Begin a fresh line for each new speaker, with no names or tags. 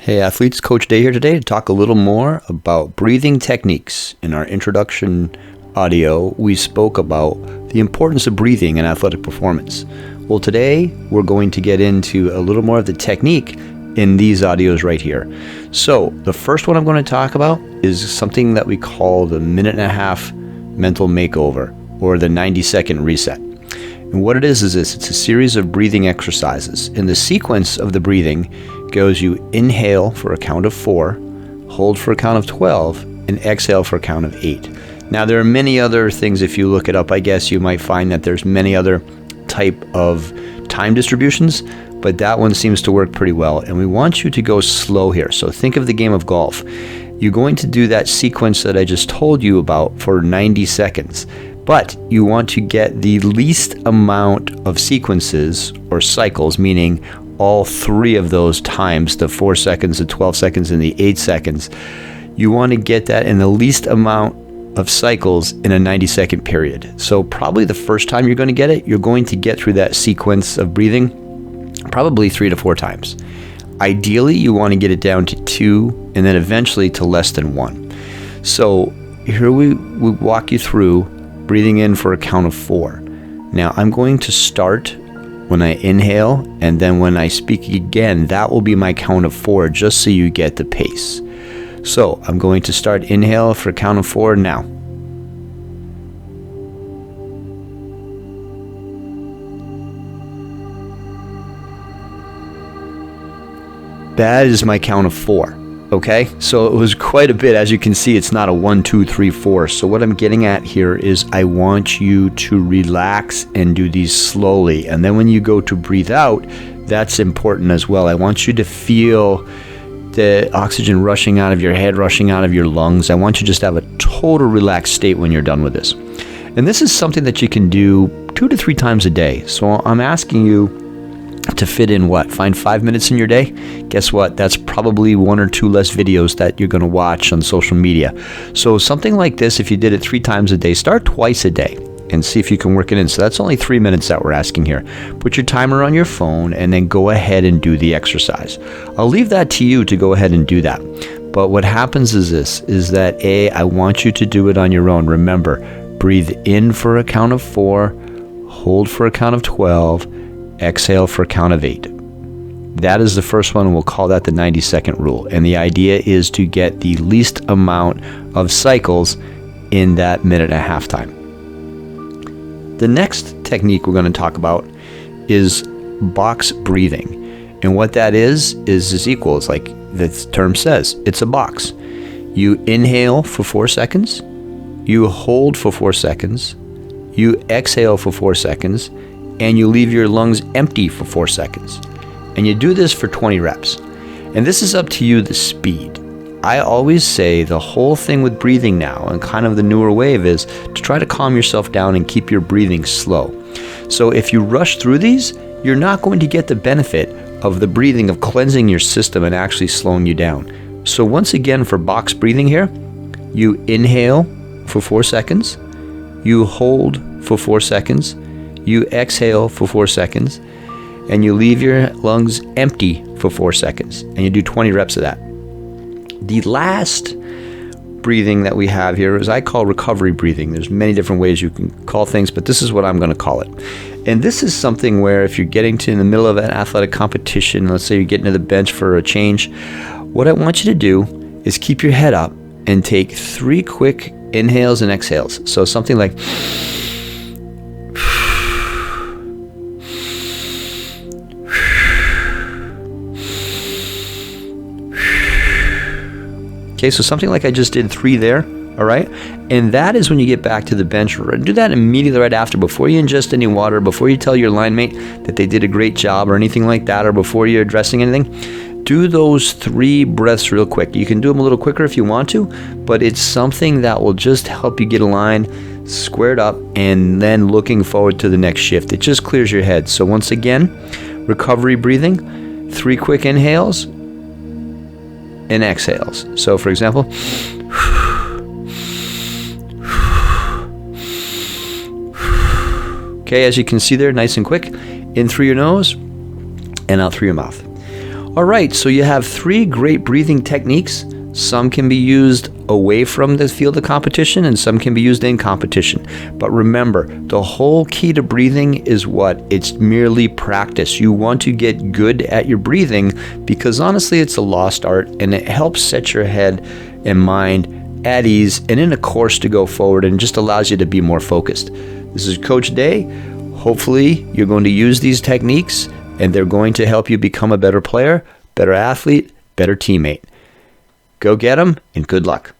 Hey athletes, Coach Day here today to talk a little more about breathing techniques. In our introduction audio, we spoke about the importance of breathing in athletic performance. Well, today we're going to get into a little more of the technique in these audios right here. So the first one I'm going to talk about is something that we call the minute-and-a-half mental makeover, or the 90-second reset. And what it is this, it's a series of breathing exercises. In the sequence of the breathing goes you inhale for a count of 4, hold for a count of 12, and exhale for a count of 8. Now there are many other things. If you look it up, I guess you might find that there's many other type of time distributions, but that one seems to work pretty well. And we want you to go slow here. So think of the game of golf. You're going to do that sequence that I just told you about for 90 seconds. But you want to get the least amount of sequences or cycles, meaning all three of those times, the 4 seconds, the 12 seconds, and the 8 seconds. You want to get that in the least amount of cycles in a 90-second period. So probably the first time you're going to get it, you're going to get through that sequence of breathing probably 3 to 4 times. Ideally, you want to get it down to 2 and then eventually to less than 1. So here we walk you through breathing in for a count of 4. Now I'm going to start when I inhale, and then when I speak again, that will be my count of 4, just so you get the pace. So I'm going to start inhale for a count of 4 now. That is my count of 4. Okay, so it was quite a bit. As you can see, it's not a 1, 2, 3, 4. So what I'm getting at here is I want you to relax and do these slowly. And then when you go to breathe out, that's important as well. I want you to feel the oxygen rushing out of your head, rushing out of your lungs. I want you just to have a total relaxed state when you're done with this. And this is something that you can do 2 to 3 times a day. So I'm asking you to fit in what? Find 5 minutes in your day? Guess what? That's probably 1 or 2 less videos that you're going to watch on social media. So something like this, if you did it 3 times a day, start twice a day and see if you can work it in. So that's only 3 minutes that we're asking here. Put your timer on your phone and then go ahead and do the exercise. I'll leave that to you to go ahead and do that. But what happens is this, is that I want you to do it on your own. Remember, breathe in for a count of 4, hold for a count of 12, exhale for a count of 8. That is the first one, and we'll call that the 90-second rule. And the idea is to get the least amount of cycles in that minute-and-a-half time. The next technique we're going to talk about is box breathing. And what that is equals, like the term says, it's a box. You inhale for 4 seconds, you hold for 4 seconds, you exhale for 4 seconds, and you leave your lungs empty for 4 seconds. And you do this for 20 reps. And this is up to you, the speed. I always say the whole thing with breathing now, and kind of the newer wave, is to try to calm yourself down and keep your breathing slow. So if you rush through these, you're not going to get the benefit of the breathing, of cleansing your system and actually slowing you down. So once again, for box breathing here, you inhale for 4 seconds, you hold for 4 seconds, you exhale for 4 seconds, and you leave your lungs empty for 4 seconds, and you do 20 reps of that. The last breathing that we have here is I call recovery breathing. There's many different ways you can call things, but this is what I'm going to call it. And this is something where if you're getting to in the middle of an athletic competition, let's say you're getting to the bench for a change, what I want you to do is keep your head up and take 3 quick inhales and exhales. So something like, okay, so something like I just did 3 there, all right? And that is when you get back to the bench. Do that immediately right after, before you ingest any water, before you tell your line mate that they did a great job or anything like that, or before you're addressing anything. Do those 3 breaths real quick. You can do them a little quicker if you want to, but it's something that will just help you get aligned, squared up, and then looking forward to the next shift. It just clears your head. So once again, recovery breathing, 3 quick inhales and exhales. So for example, okay, as you can see there, nice and quick, in through your nose and out through your mouth. All right, so you have 3 great breathing techniques. Some can be used away from the field of competition and some can be used in competition. But remember, the whole key to breathing is what? It's merely practice. You want to get good at your breathing because honestly, it's a lost art and it helps set your head and mind at ease and in a course to go forward and just allows you to be more focused. This is Coach Day. Hopefully, you're going to use these techniques and they're going to help you become a better player, better athlete, better teammate. Go get them, and good luck.